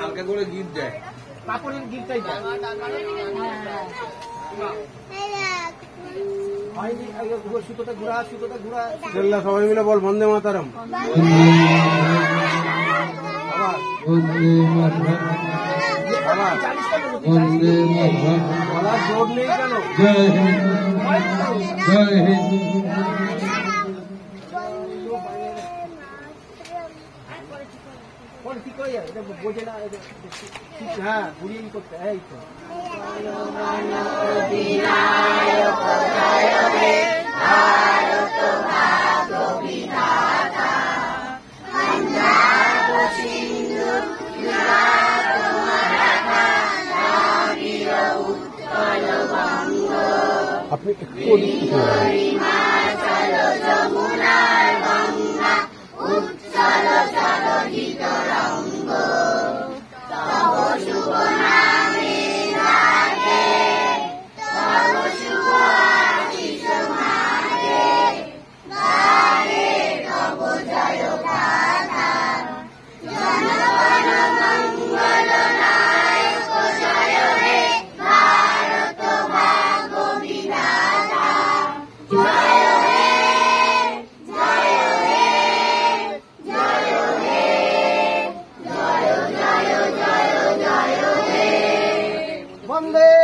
হালকা করে গিফট দেয়, কাপড়ের গিফটটাই দেয়। সুতোটা ঘোরা, সুতোটা ঘোরা। সবাই মিলে বল বন্দে মাতারাম। বলার জোর নেই কেন? জয় হিন্দ, জয় হিন্দ। কি করে যায় এটা বোঝে না। হ্যাঁ ঘুরিয়ে করতে, এই তো আপনি একটু বন্দে